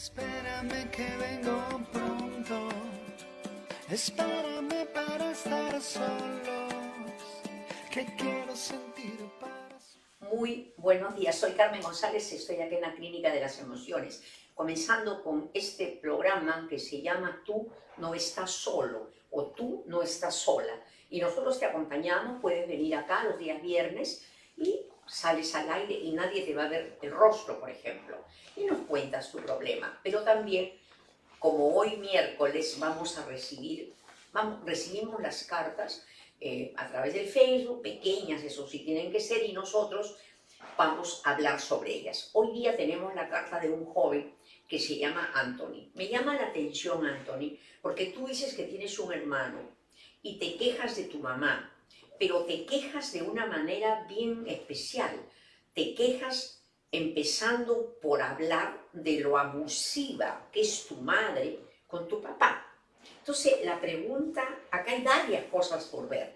Espérame que vengo pronto, espérame para estar solos, que quiero sentir para... Muy buenos días, soy Carmen González, estoy aquí en la Clínica de las Emociones, comenzando con este programa que se llama Tú no estás solo o Tú no estás sola. Y nosotros te acompañamos, puedes venir acá los días viernes y sales al aire y nadie te va a ver el rostro, por ejemplo, y nos cuentas tu problema. Pero también, como hoy miércoles recibimos las cartas a través del Facebook, pequeñas, eso sí tienen que ser, y nosotros vamos a hablar sobre ellas. Hoy día tenemos la carta de un joven que se llama Anthony. Me llama la atención, Anthony, porque tú dices que tienes un hermano y te quejas de tu mamá, pero te quejas de una manera bien especial. Te quejas empezando por hablar de lo abusiva que es tu madre con tu papá. Entonces, la pregunta, acá hay varias cosas por ver.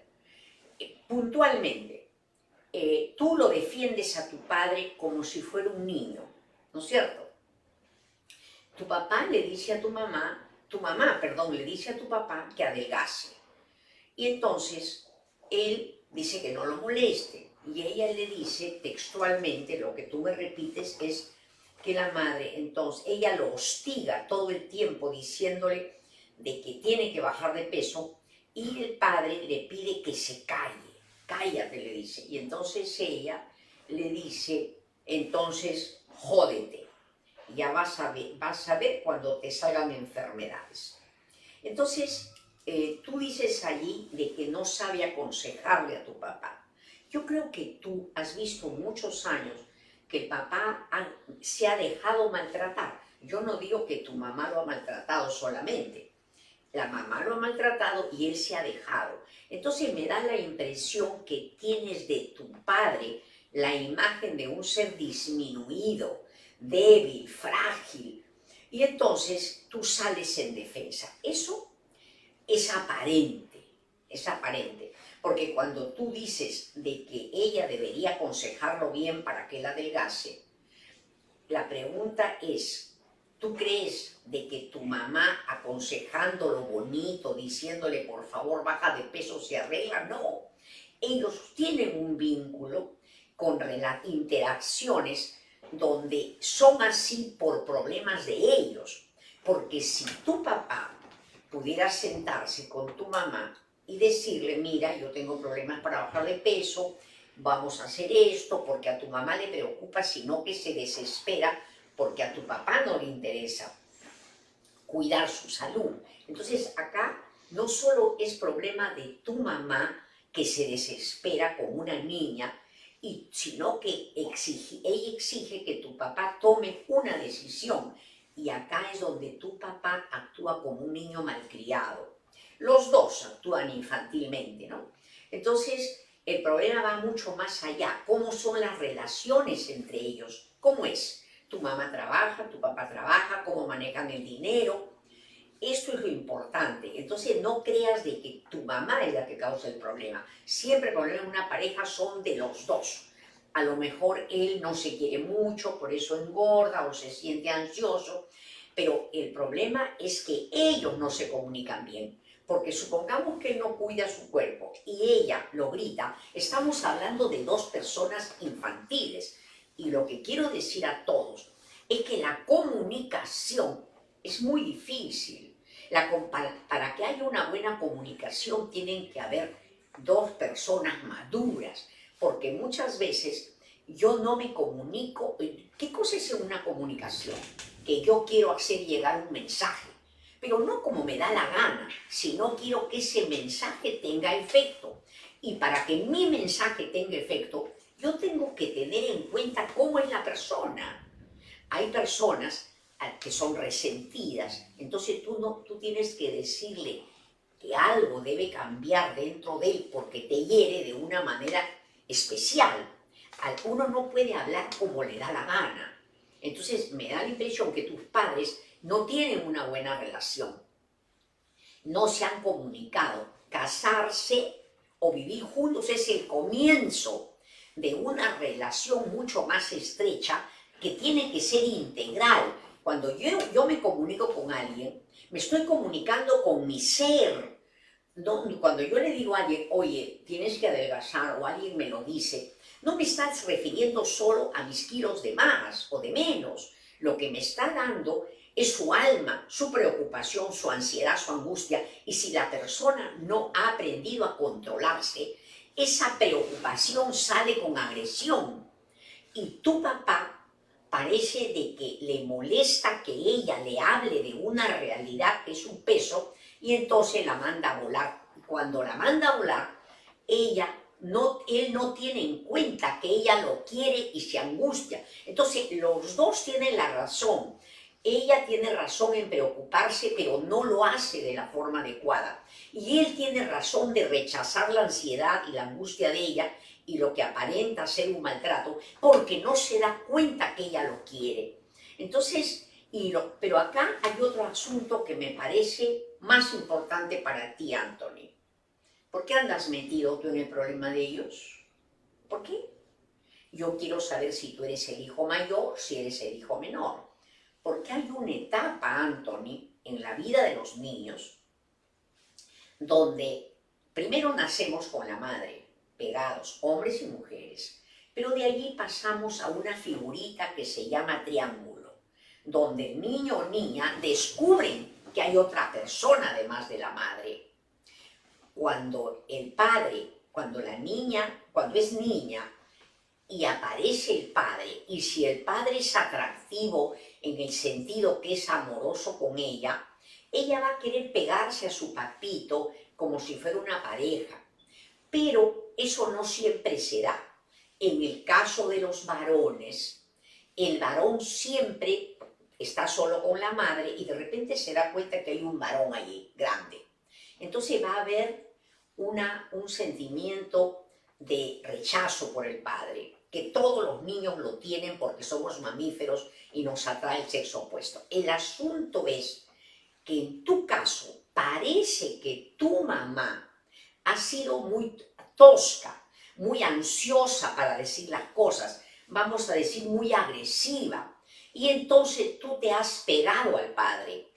Puntualmente, tú lo defiendes a tu padre como si fuera un niño, ¿no es cierto? Tu papá le dice a tu mamá le dice a tu papá que adelgace. Y entonces, él dice que no lo moleste. Y ella le dice textualmente, lo que tú me repites es que la madre, entonces, ella lo hostiga todo el tiempo diciéndole de que tiene que bajar de peso y el padre le pide que se calle. Cállate, le dice. Y entonces ella le dice, entonces, jódete. Ya vas a ver cuando te salgan enfermedades. Entonces, tú dices allí de que no sabe aconsejarle a tu papá. Yo creo que tú has visto muchos años que el papá se ha dejado maltratar. Yo no digo que tu mamá lo ha maltratado solamente. La mamá lo ha maltratado y él se ha dejado. Entonces me da la impresión que tienes de tu padre la imagen de un ser disminuido, débil, frágil. Y entonces tú sales en defensa. Eso es aparente, porque cuando tú dices de que ella debería aconsejarlo bien para que él adelgace, la pregunta es, ¿tú crees de que tu mamá aconsejándolo bonito, diciéndole por favor baja de peso, se arregla? No, ellos tienen un vínculo con interacciones donde son así por problemas de ellos, porque si tu papá pudiera sentarse con tu mamá y decirle, mira, yo tengo problemas para bajar de peso, vamos a hacer esto, porque a tu mamá le preocupa, sino que se desespera porque a tu papá no le interesa cuidar su salud. Entonces acá no solo es problema de tu mamá que se desespera con una niña, sino que ella exige que tu papá tome una decisión. Y acá es donde tu papá actúa como un niño malcriado. Los dos actúan infantilmente, ¿no? Entonces, el problema va mucho más allá. ¿Cómo son las relaciones entre ellos? ¿Cómo es? Tu mamá trabaja, tu papá trabaja, cómo manejan el dinero. Esto es lo importante. Entonces, no creas de que tu mamá es la que causa el problema. Siempre el problema en una pareja son de los dos. A lo mejor él no se quiere mucho, por eso engorda o se siente ansioso, pero el problema es que ellos no se comunican bien, porque supongamos que él no cuida su cuerpo y ella lo grita, estamos hablando de dos personas infantiles, y lo que quiero decir a todos es que la comunicación es muy difícil. Para que haya una buena comunicación tienen que haber dos personas maduras, porque muchas veces yo no me comunico. ¿Qué cosa es una comunicación? Que yo quiero hacer llegar un mensaje, pero no como me da la gana, sino quiero que ese mensaje tenga efecto. Y para que mi mensaje tenga efecto, yo tengo que tener en cuenta cómo es la persona. Hay personas que son resentidas, entonces tú tienes que decirle que algo debe cambiar dentro de él porque te hiere de una manera especial. Uno no puede hablar como le da la gana. Entonces me da la impresión que tus padres no tienen una buena relación, no se han comunicado. Casarse o vivir juntos es el comienzo de una relación mucho más estrecha que tiene que ser integral. Cuando yo me comunico con alguien, me estoy comunicando con mi ser. No, cuando yo le digo a alguien, oye, tienes que adelgazar, o alguien me lo dice, no me estás refiriendo solo a mis kilos de más o de menos. Lo que me está dando es su alma, su preocupación, su ansiedad, su angustia. Y si la persona no ha aprendido a controlarse, esa preocupación sale con agresión. Y tu papá parece de que le molesta que ella le hable de una realidad que es un peso, y entonces la manda a volar. Cuando la manda a volar, él no tiene en cuenta que ella lo quiere y se angustia. Entonces los dos tienen la razón. Ella tiene razón en preocuparse, pero no lo hace de la forma adecuada. Y él tiene razón de rechazar la ansiedad y la angustia de ella y lo que aparenta ser un maltrato, porque no se da cuenta que ella lo quiere. Entonces, pero acá hay otro asunto que me parece más importante para ti, Anthony. ¿Por qué andas metido tú en el problema de ellos? ¿Por qué? Yo quiero saber si tú eres el hijo mayor, si eres el hijo menor. Porque hay una etapa, Anthony, en la vida de los niños, donde primero nacemos con la madre, pegados, hombres y mujeres, pero de allí pasamos a una figurita que se llama triángulo, donde el niño o niña descubren que hay otra persona además de la madre. Cuando el padre, cuando es niña y aparece el padre, y si el padre es atractivo en el sentido que es amoroso con ella va a querer pegarse a su papito como si fuera una pareja. Pero eso no siempre se da. En el caso de los varones, el varón siempre está solo con la madre y de repente se da cuenta que hay un varón allí, grande. Entonces va a haber un sentimiento de rechazo por el padre, que todos los niños lo tienen porque somos mamíferos y nos atrae el sexo opuesto. El asunto es que en tu caso parece que tu mamá ha sido muy tosca, muy ansiosa para decir las cosas, vamos a decir muy agresiva, y entonces tú te has pegado al padre,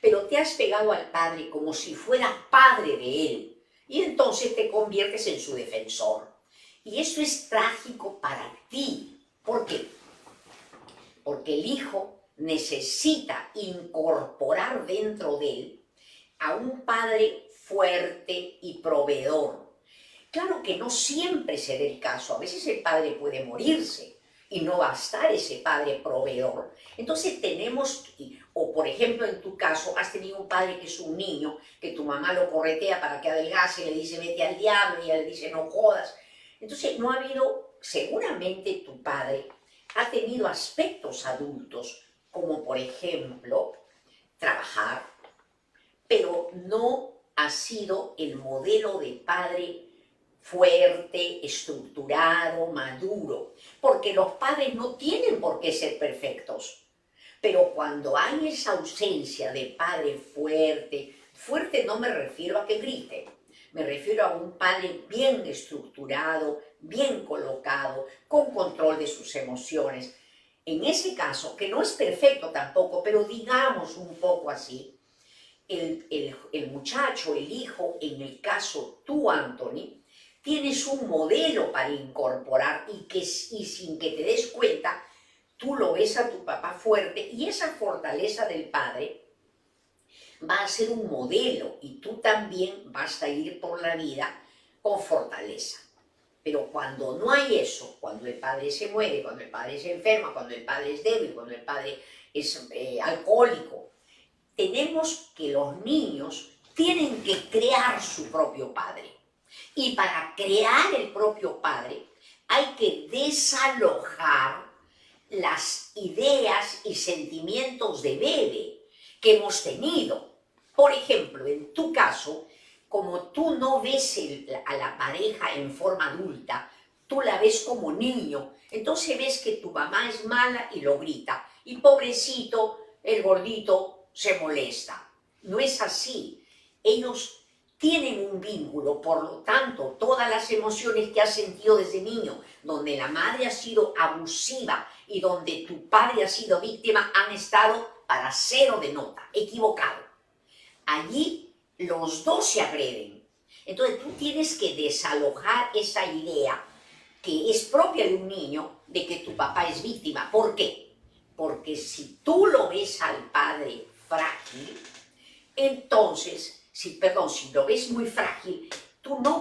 pero te has pegado al padre como si fuera padre de él, y entonces te conviertes en su defensor. Y eso es trágico para ti. ¿Por qué? Porque el hijo necesita incorporar dentro de él a un padre fuerte y proveedor. Claro que no siempre será el caso, a veces el padre puede morirse y no va a estar ese padre proveedor. Entonces tenemos, o por ejemplo en tu caso, has tenido un padre que es un niño, que tu mamá lo corretea para que adelgace, le dice vete al diablo, y ella le dice no jodas. Entonces no ha habido, seguramente tu padre ha tenido aspectos adultos, como por ejemplo trabajar, pero no ha sido el modelo de padre fuerte, estructurado, maduro, porque los padres no tienen por qué ser perfectos, pero cuando hay esa ausencia de padre fuerte, fuerte no me refiero a que grite, me refiero a un padre bien estructurado, bien colocado, con control de sus emociones. En ese caso, que no es perfecto tampoco, pero digamos un poco así, el muchacho, el hijo, en el caso tú, Anthony, tienes un modelo para incorporar y sin que te des cuenta, tú lo ves a tu papá fuerte y esa fortaleza del padre va a ser un modelo y tú también vas a ir por la vida con fortaleza. Pero cuando no hay eso, cuando el padre se muere, cuando el padre se enferma, cuando el padre es débil, cuando el padre es alcohólico, tenemos que los niños tienen que crear su propio padre. Y para crear el propio padre hay que desalojar las ideas y sentimientos de bebé que hemos tenido. Por ejemplo, en tu caso, como tú no ves a la pareja en forma adulta, tú la ves como niño, entonces ves que tu mamá es mala y lo grita. Y pobrecito, el gordito se molesta. No es así. Ellos tienen un vínculo, por lo tanto, todas las emociones que has sentido desde niño, donde la madre ha sido abusiva y donde tu padre ha sido víctima, han estado para 0 de nota, equivocado. Allí los dos se agreden. Entonces tú tienes que desalojar esa idea que es propia de un niño de que tu papá es víctima. ¿Por qué? Porque si tú lo ves al padre frágil, entonces, si lo ves muy frágil, tú no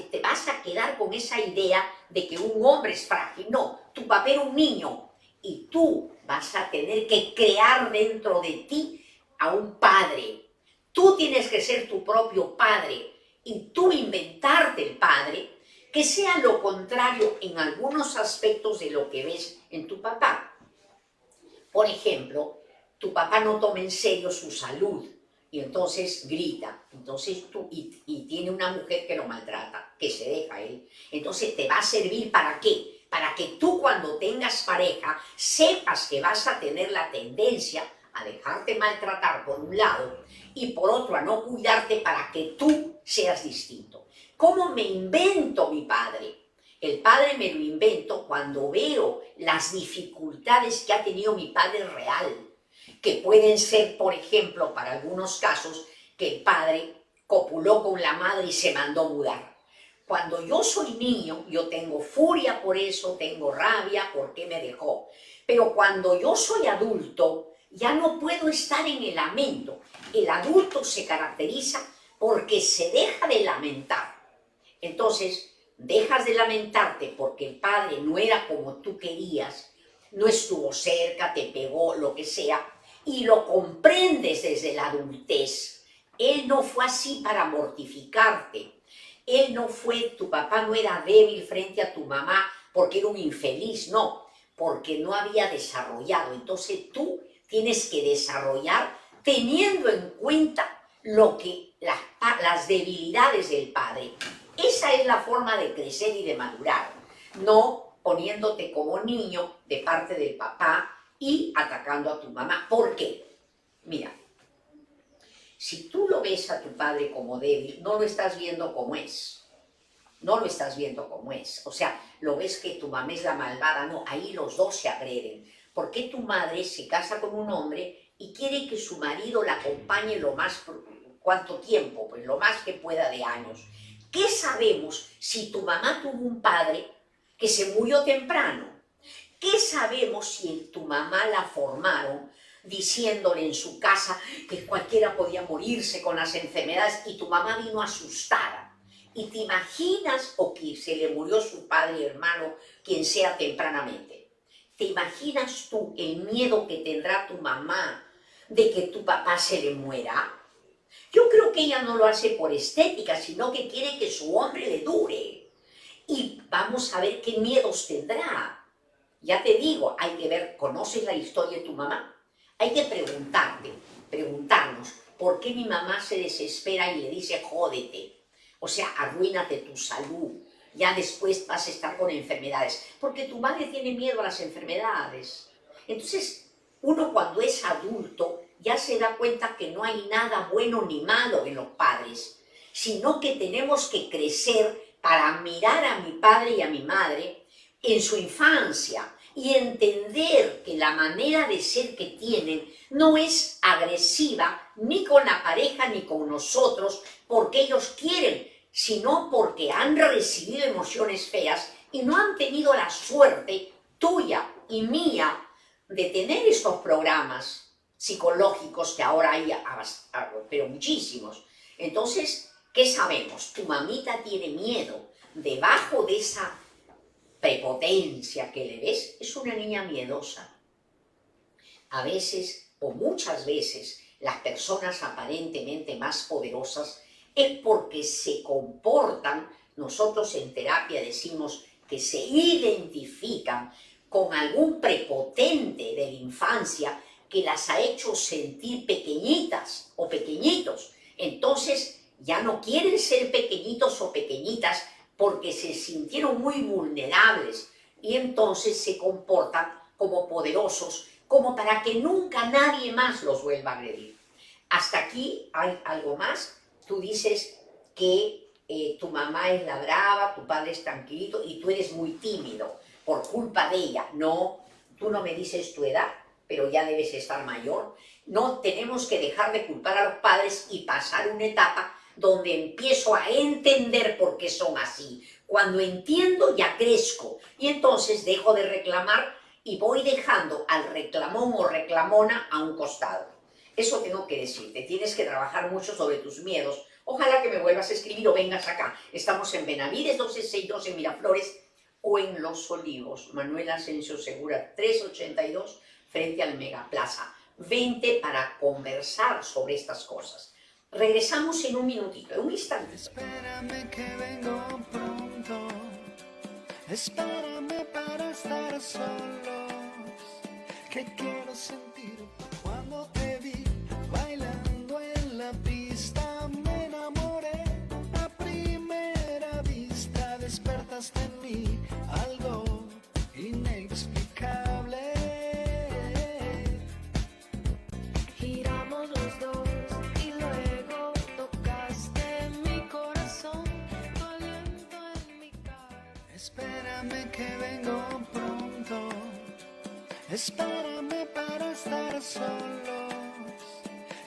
te vas a quedar con esa idea de que un hombre es frágil. No, tu papá era un niño y tú vas a tener que crear dentro de ti a un padre. Tú tienes que ser tu propio padre y tú inventarte el padre que sea lo contrario en algunos aspectos de lo que ves en tu papá. Por ejemplo, tu papá no toma en serio su salud y entonces grita, entonces y tiene una mujer que lo maltrata, que se deja él. Entonces te va a servir ¿para qué? Para que tú cuando tengas pareja sepas que vas a tener la tendencia a dejarte maltratar por un lado y por otro a no cuidarte para que tú seas distinto. ¿Cómo me invento mi padre? El padre me lo invento cuando veo las dificultades que ha tenido mi padre real, que pueden ser, por ejemplo, para algunos casos, que el padre copuló con la madre y se mandó mudar. Cuando yo soy niño, yo tengo furia por eso, tengo rabia porque me dejó. Pero cuando yo soy adulto, ya no puedo estar en el lamento. El adulto se caracteriza porque se deja de lamentar. Entonces, dejas de lamentarte porque el padre no era como tú querías, no estuvo cerca, te pegó, lo que sea, y lo comprendes desde la adultez. Él no fue así para mortificarte. Tu papá no era débil frente a tu mamá porque era un infeliz, no, porque no había desarrollado. Entonces tú tienes que desarrollar teniendo en cuenta las debilidades del padre. Esa es la forma de crecer y de madurar, no poniéndote como niño de parte del papá y atacando a tu mamá. ¿Por qué? Mira, si tú lo ves a tu padre como débil, no lo estás viendo como es. No lo estás viendo como es. O sea, lo ves que tu mamá es la malvada. No, ahí los dos se agreden. ¿Por qué tu madre se casa con un hombre y quiere que su marido la acompañe ¿cuánto tiempo? Pues lo más que pueda de años. ¿Qué sabemos si tu mamá tuvo un padre que se murió temprano? ¿Qué sabemos si tu mamá la formaron diciéndole en su casa que cualquiera podía morirse con las enfermedades y tu mamá vino asustada? ¿Y te imaginas o que se le murió su padre y hermano, quien sea tempranamente? ¿Te imaginas tú el miedo que tendrá tu mamá de que tu papá se le muera? Yo creo que ella no lo hace por estética, sino que quiere que su hombre le dure. Y vamos a ver qué miedos tendrá. Ya te digo, hay que ver, ¿conoces la historia de tu mamá? Hay que preguntarnos, ¿por qué mi mamá se desespera y le dice jódete? O sea, arruínate tu salud. Ya después vas a estar con enfermedades. Porque tu madre tiene miedo a las enfermedades. Entonces, uno cuando es adulto ya se da cuenta que no hay nada bueno ni malo en los padres, sino que tenemos que crecer para mirar a mi padre y a mi madre en su infancia y entender que la manera de ser que tienen no es agresiva ni con la pareja ni con nosotros porque ellos quieren, sino porque han recibido emociones feas y no han tenido la suerte tuya y mía de tener estos programas psicológicos que ahora hay, pero muchísimos. Entonces, ¿qué sabemos? Tu mamita tiene miedo. Debajo de esa prepotencia que le ves, es una niña miedosa. A veces, o muchas veces, las personas aparentemente más poderosas es porque se comportan, nosotros en terapia decimos que se identifican con algún prepotente de la infancia que las ha hecho sentir pequeñitas o pequeñitos. Entonces ya no quieren ser pequeñitos o pequeñitas porque se sintieron muy vulnerables y entonces se comportan como poderosos, como para que nunca nadie más los vuelva a agredir. Hasta aquí hay algo más. Tú dices, que tu mamá es la brava, tu padre es tranquilito y tú eres muy tímido por culpa de ella. No, tú no me dices tu edad, pero ya debes estar mayor. No, tenemos que dejar de culpar a los padres y pasar una etapa donde empiezo a entender por qué son así. Cuando entiendo ya crezco y entonces dejo de reclamar y voy dejando al reclamón o reclamona a un costado. Eso tengo que decirte, tienes que trabajar mucho sobre tus miedos. Ojalá que me vuelvas a escribir o vengas acá. Estamos en Benavides 1262 en Miraflores o en Los Olivos, Manuel Asensio Segura 382 frente al Mega Plaza. Vente para conversar sobre estas cosas. Regresamos en un minutito, en un instante. Espérame que vengo pronto. Espérame para estar solos. Que quiero sentir cuando te vi bailando en la pista. Me enamoré a primera vista. Despertaste en mí algo inexplicable. Giramos los dos y luego tocaste mi corazón, tu aliento en mi cara. Espérame que vengo pronto. Espérame para estar solos.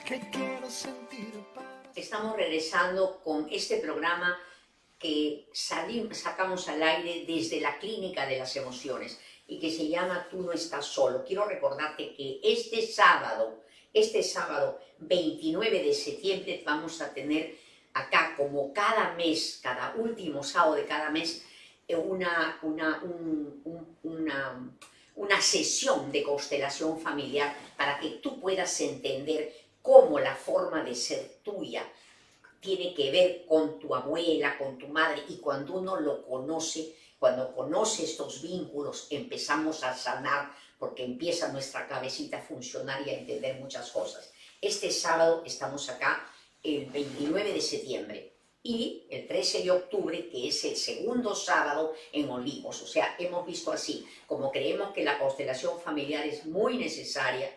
Que quiero sentir paz. Estamos regresando con este programa que sacamos al aire desde la Clínica de las Emociones y que se llama Tú no estás solo. Quiero recordarte que este sábado 29 de septiembre vamos a tener acá, como cada mes, cada último sábado de cada mes, una sesión de constelación familiar para que tú puedas entender cómo la forma de ser tuya tiene que ver con tu abuela, con tu madre, y cuando uno lo conoce, cuando conoce estos vínculos, empezamos a sanar, porque empieza nuestra cabecita a funcionar y a entender muchas cosas. Este sábado estamos acá, el 29 de septiembre, y el 13 de octubre, que es el segundo sábado en Olivos. O sea, hemos visto así, como creemos que la constelación familiar es muy necesaria,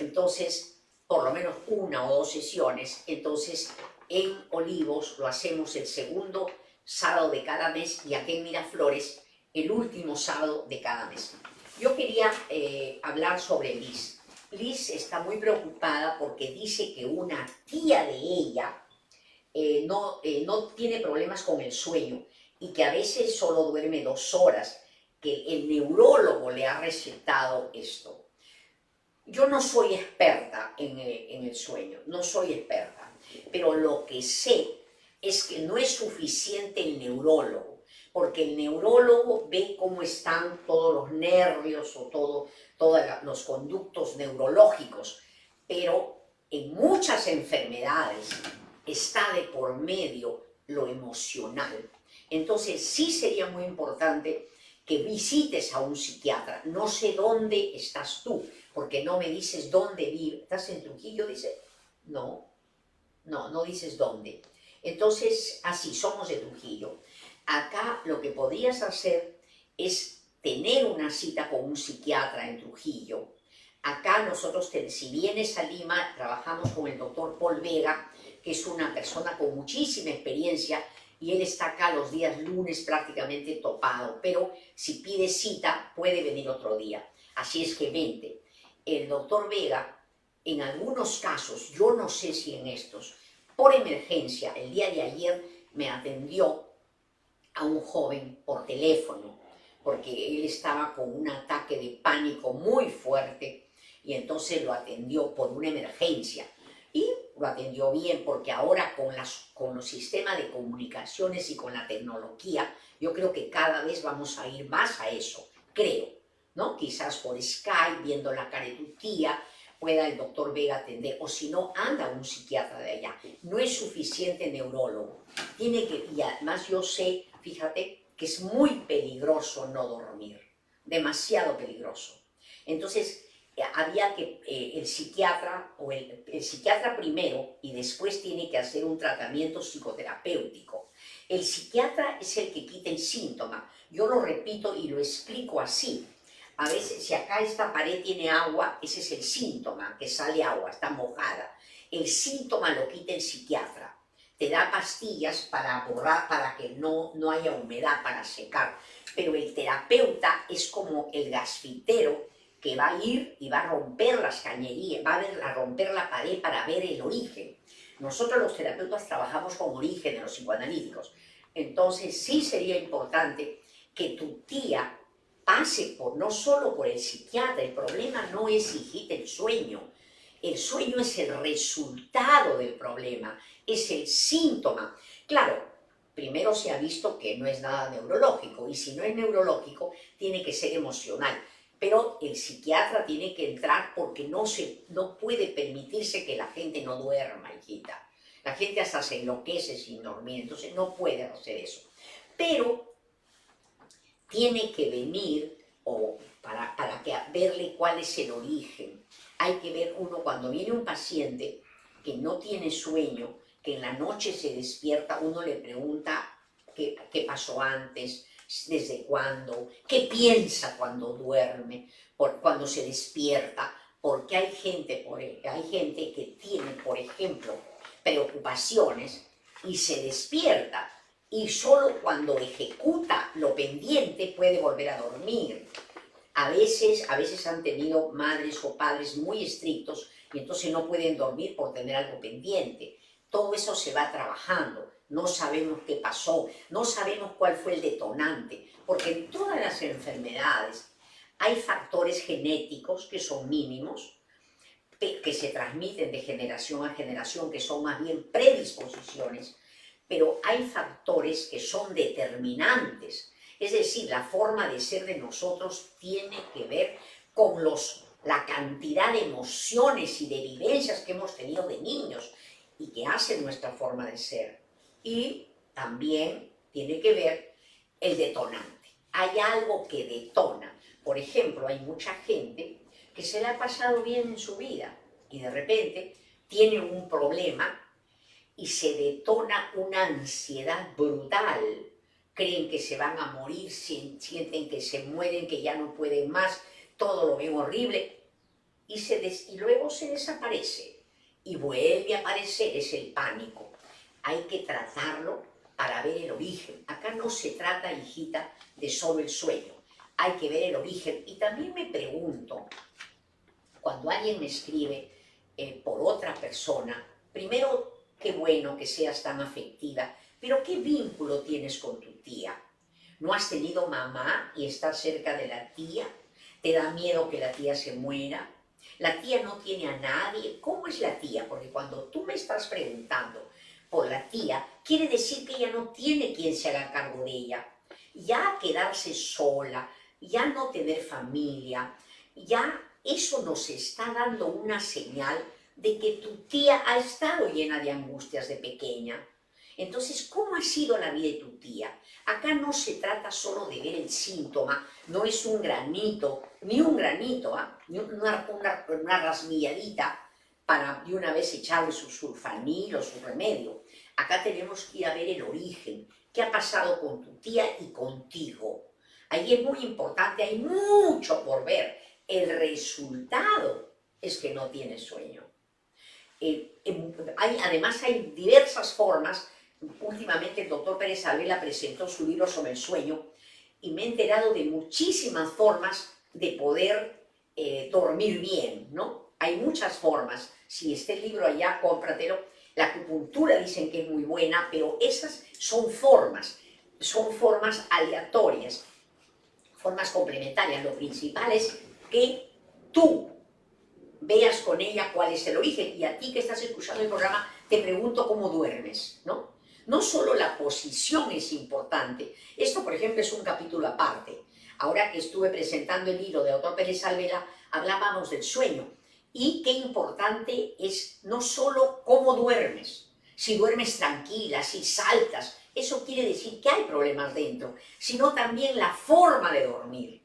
entonces, por lo menos una o dos sesiones, entonces en Olivos lo hacemos el segundo sábado de cada mes y aquí en Miraflores el último sábado de cada mes. Yo quería hablar sobre Liz. Liz está muy preocupada porque dice que una tía de ella no tiene problemas con el sueño y que a veces solo duerme 2 horas, que el neurólogo le ha recetado esto. Yo no soy experta en el sueño, no soy experta, pero lo que sé es que no es suficiente el neurólogo, porque el neurólogo ve cómo están todos los nervios o todos los conductos neurológicos, pero en muchas enfermedades está de por medio lo emocional. Entonces sí sería muy importante que visites a un psiquiatra. No sé dónde estás tú, porque no me dices dónde vives. ¿Estás en Trujillo? Dice, no dices dónde. Entonces, así, somos de Trujillo. Acá lo que podrías hacer es tener una cita con un psiquiatra en Trujillo. Acá nosotros, si vienes a Lima, trabajamos con el doctor Paul Vega, que es una persona con muchísima experiencia, y él está acá los días lunes prácticamente topado, pero si pides cita puede venir otro día. Así es que vente. El doctor Vega, en algunos casos, yo no sé si en estos, por emergencia, el día de ayer me atendió a un joven por teléfono, porque él estaba con un ataque de pánico muy fuerte y entonces lo atendió por una emergencia. Y lo atendió bien porque ahora con los sistemas de comunicaciones y con la tecnología, yo creo que cada vez vamos a ir más a eso, creo, ¿no? Quizás por Skype, viendo la cara de tu tía, pueda el doctor Vega atender, o si no, anda un psiquiatra de allá. No es suficiente neurólogo. Y además yo sé, fíjate, que es muy peligroso no dormir, demasiado peligroso. Entonces, había que el psiquiatra primero y después tiene que hacer un tratamiento psicoterapéutico. El psiquiatra es el que quita el síntoma. Yo lo repito y lo explico así. A veces, si acá esta pared tiene agua, ese es el síntoma, que sale agua, está mojada. El síntoma lo quita el psiquiatra. te da pastillas para borrar, para que no haya humedad, para secar. Pero el terapeuta es como el gasfitero que va a ir y va a romper las cañerías, va a romper la pared para ver el origen. Nosotros los terapeutas trabajamos con orígenes, los psicoanalíticos. Entonces sí sería importante que tu tía pase no solo por el psiquiatra. El problema no es, hijita, el sueño. El sueño es el resultado del problema, es el síntoma. Claro, primero se ha visto que no es nada neurológico, y si no es neurológico, tiene que ser emocional. Pero el psiquiatra tiene que entrar porque no puede permitirse que la gente no duerma, hijita. La gente hasta se enloquece sin dormir, entonces no puede hacer eso. Pero tiene que venir para verle cuál es el origen. Hay que ver cuando viene un paciente que no tiene sueño, que en la noche se despierta, uno le pregunta qué pasó antes, desde cuándo, qué piensa cuando duerme, cuando se despierta, porque hay gente que tiene, por ejemplo, preocupaciones y se despierta, y solo cuando ejecuta lo pendiente puede volver a dormir. A veces han tenido madres o padres muy estrictos y entonces no pueden dormir por tener algo pendiente. Todo eso se va trabajando, no sabemos qué pasó, no sabemos cuál fue el detonante, porque en todas las enfermedades hay factores genéticos que son mínimos, que se transmiten de generación a generación, que son más bien predisposiciones, pero hay factores que son determinantes. Es decir, la forma de ser de nosotros tiene que ver con la cantidad de emociones y de vivencias que hemos tenido de niños y que hacen nuestra forma de ser. Y también tiene que ver el detonante. Hay algo que detona. Por ejemplo, hay mucha gente que se le ha pasado bien en su vida y de repente tiene un problema y se detona una ansiedad brutal. Creen que se van a morir, sienten que se mueren, que ya no pueden más, todo lo ven horrible y luego se desaparece y vuelve a aparecer, es el pánico. Hay que tratarlo para ver el origen. Acá no se trata, hijita, de solo el sueño, hay que ver el origen. Y también me pregunto, cuando alguien me escribe por otra persona, primero, qué bueno que seas tan afectiva, pero ¿qué vínculo tienes con tu tía? ¿No has tenido mamá y estás cerca de la tía? ¿Te da miedo que la tía se muera? ¿La tía no tiene a nadie? ¿Cómo es la tía? Porque cuando tú me estás preguntando por la tía, quiere decir que ella no tiene quien se haga cargo de ella. Ya quedarse sola, ya no tener familia, ya eso nos está dando una señal de que tu tía ha estado llena de angustias de pequeña. Entonces, ¿cómo ha sido la vida de tu tía? Acá no se trata solo de ver el síntoma, no es un granito, ni una rasmilladita para de una vez echarle su sulfanil o su remedio. Acá tenemos que ir a ver el origen, qué ha pasado con tu tía y contigo. Ahí es muy importante, hay mucho por ver. El resultado es que no tienes sueño. Además hay diversas formas. Últimamente el doctor Pérez Alvela presentó su libro sobre el sueño y me he enterado de muchísimas formas de poder dormir bien, ¿no? Hay muchas formas. Si está el libro allá, cómpratelo. La acupuntura dicen que es muy buena, pero esas son formas aleatorias, formas complementarias. Lo principal es que tú veas con ella cuál es el origen. Y a ti que estás escuchando el programa, te pregunto cómo duermes, ¿no? No solo la posición es importante. Esto, por ejemplo, es un capítulo aparte. Ahora que estuve presentando el libro de doctor Pérez Alvela, hablábamos del sueño. Y qué importante es no solo cómo duermes, si duermes tranquila, si saltas, eso quiere decir que hay problemas dentro, sino también la forma de dormir.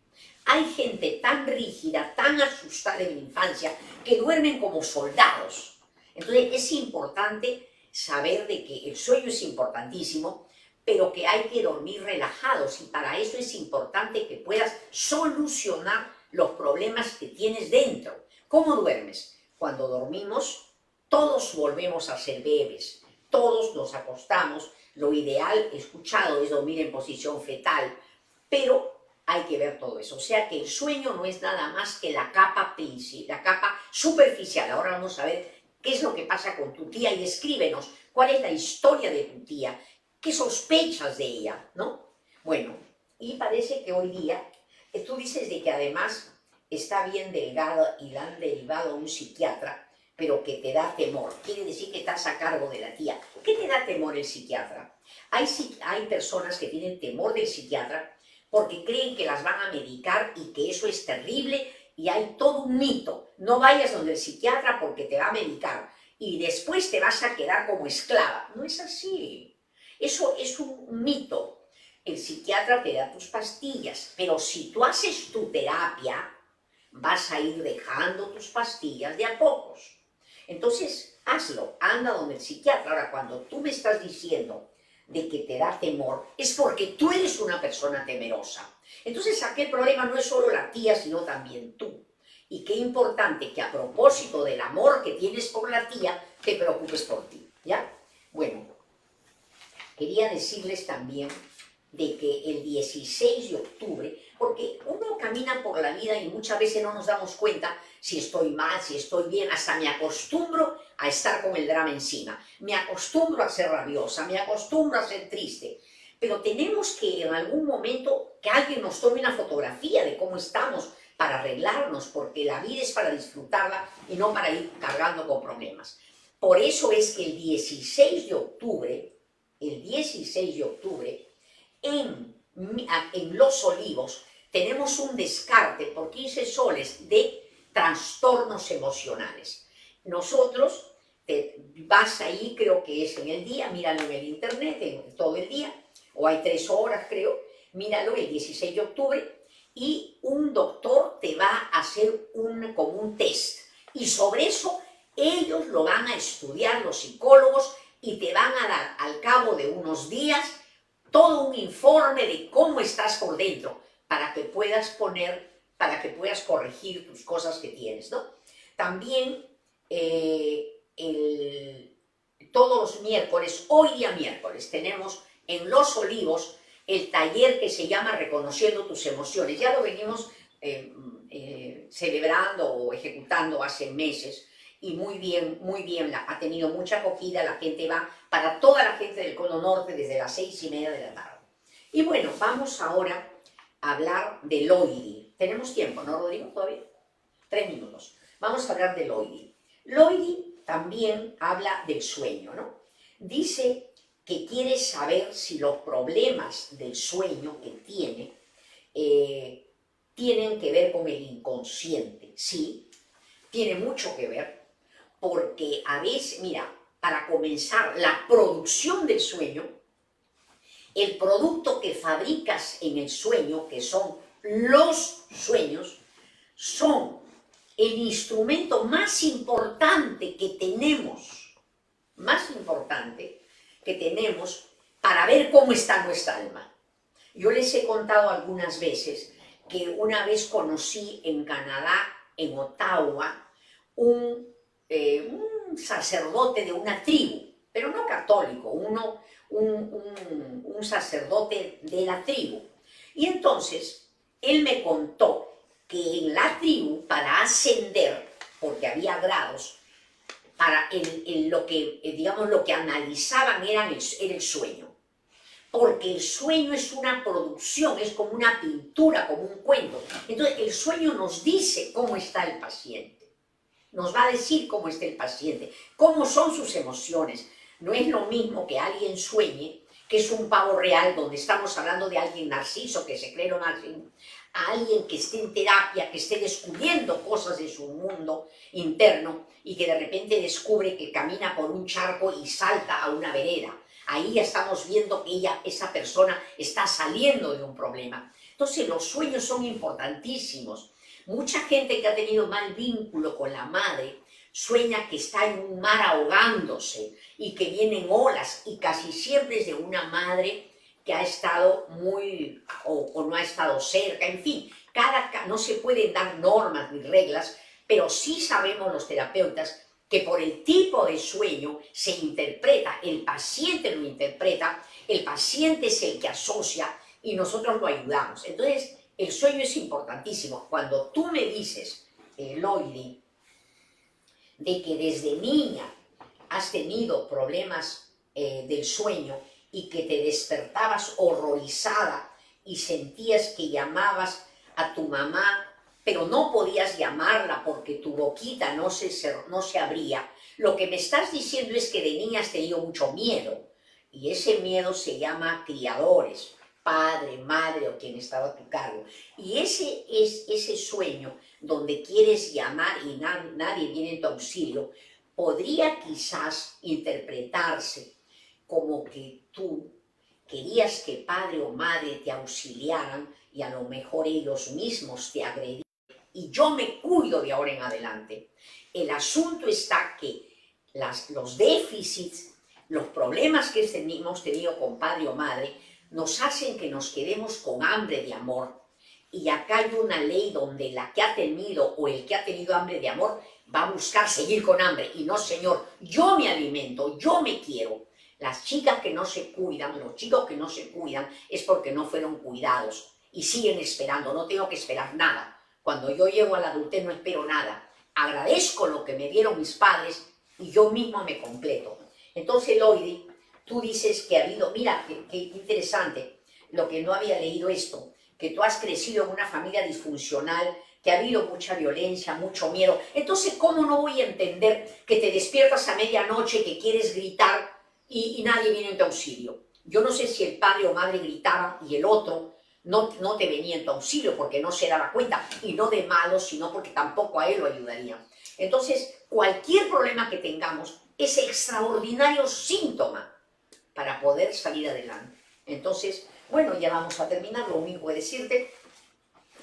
Hay gente tan rígida, tan asustada en la infancia, que duermen como soldados. Entonces es importante saber de que el sueño es importantísimo, pero que hay que dormir relajados, y para eso es importante que puedas solucionar los problemas que tienes dentro. ¿Cómo duermes? Cuando dormimos, todos volvemos a ser bebés, todos nos acostamos, lo ideal, he escuchado, es dormir en posición fetal, pero hay que ver todo eso. O sea que el sueño no es nada más que la capa superficial. Ahora vamos a ver qué es lo que pasa con tu tía y escríbenos cuál es la historia de tu tía, qué sospechas de ella, ¿no? Bueno, y parece que hoy día, tú dices de que además está bien delgada y la han derivado a un psiquiatra, pero que te da temor. Quiere decir que estás a cargo de la tía. ¿Qué te da temor el psiquiatra? Hay personas que tienen temor del psiquiatra porque creen que las van a medicar y que eso es terrible y hay todo un mito. No vayas donde el psiquiatra porque te va a medicar y después te vas a quedar como esclava. No es así. Eso es un mito. El psiquiatra te da tus pastillas, pero si tú haces tu terapia, vas a ir dejando tus pastillas de a pocos. Entonces, hazlo, anda donde el psiquiatra. Ahora, cuando tú me estás diciendo de que te da temor, es porque tú eres una persona temerosa. Entonces, aquí el problema no es solo la tía, sino también tú. Y qué importante que a propósito del amor que tienes por la tía, te preocupes por ti, ¿ya? Bueno, quería decirles también de que el 16 de octubre, porque uno camina por la vida y muchas veces no nos damos cuenta si estoy mal, si estoy bien, hasta me acostumbro a estar con el drama encima, me acostumbro a ser rabiosa, me acostumbro a ser triste, pero tenemos que en algún momento que alguien nos tome una fotografía de cómo estamos para arreglarnos, porque la vida es para disfrutarla y no para ir cargando con problemas. Por eso es que el 16 de octubre, en Los Olivos, tenemos un descarte por 15 soles de trastornos emocionales. Nosotros, vas ahí, creo que es en el día, míralo en el internet, en todo el día, o hay 3 horas creo, míralo el 16 de octubre, y un doctor te va a hacer como un test, y sobre eso ellos lo van a estudiar, los psicólogos, y te van a dar al cabo de unos días todo un informe de cómo estás por dentro, para que puedas corregir tus cosas que tienes, ¿no? También todos los miércoles, hoy día miércoles, tenemos en Los Olivos el taller que se llama Reconociendo tus emociones. Ya lo venimos celebrando o ejecutando hace meses y muy bien, ha tenido mucha acogida, la gente va, para toda la gente del Cono Norte desde las 6:30 de la tarde. Y bueno, vamos ahora a hablar del Loidi. ¿Tenemos tiempo, no, Rodrigo, todavía? 3 minutos. Vamos a hablar del Loidi. Loidi también habla del sueño, ¿no? Dice que quiere saber si los problemas del sueño que tiene tienen que ver con el inconsciente. Sí, tiene mucho que ver, porque a veces, mira, para comenzar, la producción del sueño, el producto que fabricas en el sueño, que son los sueños, son el instrumento más importante que tenemos, para ver cómo está nuestra alma. Yo les he contado algunas veces que una vez conocí en Canadá, en Ottawa, un sacerdote de una tribu, pero no católico, un sacerdote de la tribu. Y entonces, él me contó que en la tribu, para ascender, porque había grados, lo que analizaban era el sueño. Porque el sueño es una producción, es como una pintura, como un cuento. Entonces, el sueño nos dice cómo está el paciente. Nos va a decir cómo está el paciente, cómo son sus emociones. No es lo mismo que alguien sueñe, que es un pavo real, donde estamos hablando de alguien narciso, que se cree lo narciso, a alguien que esté en terapia, que esté descubriendo cosas de su mundo interno y que de repente descubre que camina por un charco y salta a una vereda. Ahí ya estamos viendo que esa persona está saliendo de un problema. Entonces los sueños son importantísimos. Mucha gente que ha tenido mal vínculo con la madre sueña que está en un mar ahogándose y que vienen olas, y casi siempre es de una madre que ha estado o no ha estado cerca, en fin, no se pueden dar normas ni reglas, pero sí sabemos los terapeutas que por el tipo de sueño se interpreta, el paciente lo interpreta, el paciente es el que asocia y nosotros lo ayudamos. Entonces, el sueño es importantísimo. Cuando tú me dices, Loidi, de que desde niña has tenido problemas del sueño y que te despertabas horrorizada y sentías que llamabas a tu mamá, pero no podías llamarla porque tu boquita no se abría, lo que me estás diciendo es que de niña has tenido mucho miedo, y ese miedo se llama criadores, padre, madre o quien estaba a tu cargo, y ese es ese sueño donde quieres llamar y nadie viene en tu auxilio, podría quizás interpretarse como que tú querías que padre o madre te auxiliaran y a lo mejor ellos mismos te agredían. Y yo me cuido de ahora en adelante. El asunto está que los déficits, los problemas que hemos tenido con padre o madre, nos hacen que nos quedemos con hambre de amor. Y acá hay una ley donde la que ha tenido o el que ha tenido hambre de amor va a buscar seguir con hambre. Y no, señor, yo me alimento, yo me quiero. Las chicas que no se cuidan, los chicos que no se cuidan, es porque no fueron cuidados y siguen esperando. No tengo que esperar nada. Cuando yo llego a la adultez no espero nada. Agradezco lo que me dieron mis padres y yo mismo me completo. Entonces, Loidi, tú dices que ha habido, mira, qué interesante, lo que no había leído esto, que tú has crecido en una familia disfuncional, que ha habido mucha violencia, mucho miedo. Entonces, ¿cómo no voy a entender que te despiertas a medianoche, que quieres gritar y nadie viene en tu auxilio? Yo no sé si el padre o madre gritaba y el otro no te venía en tu auxilio porque no se daba cuenta, y no de malo, sino porque tampoco a él lo ayudaría. Entonces, cualquier problema que tengamos es extraordinario síntoma para poder salir adelante. Entonces, bueno, ya vamos a terminar. Lo único que decirte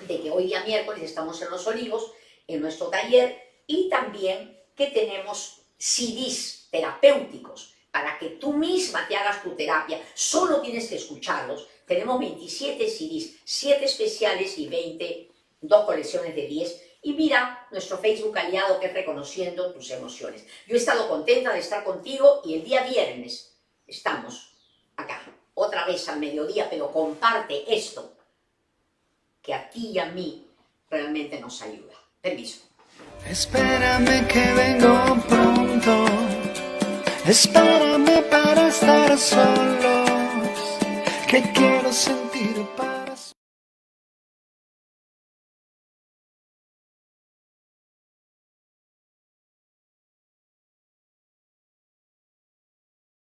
de que hoy día miércoles estamos en Los Olivos, en nuestro taller, y también que tenemos CDs terapéuticos para que tú misma te hagas tu terapia. Solo tienes que escucharlos. Tenemos 27 CDs, 7 especiales y 2 colecciones de 10. Y mira nuestro Facebook aliado, que es Reconociendo Tus Emociones. Yo he estado contenta de estar contigo y el día viernes estamos acá, otra vez al mediodía, pero comparte esto, que a ti y a mí realmente nos ayuda. Permiso. Espérame que vengo pronto, espérame para estar solos, que quiero sentir paz.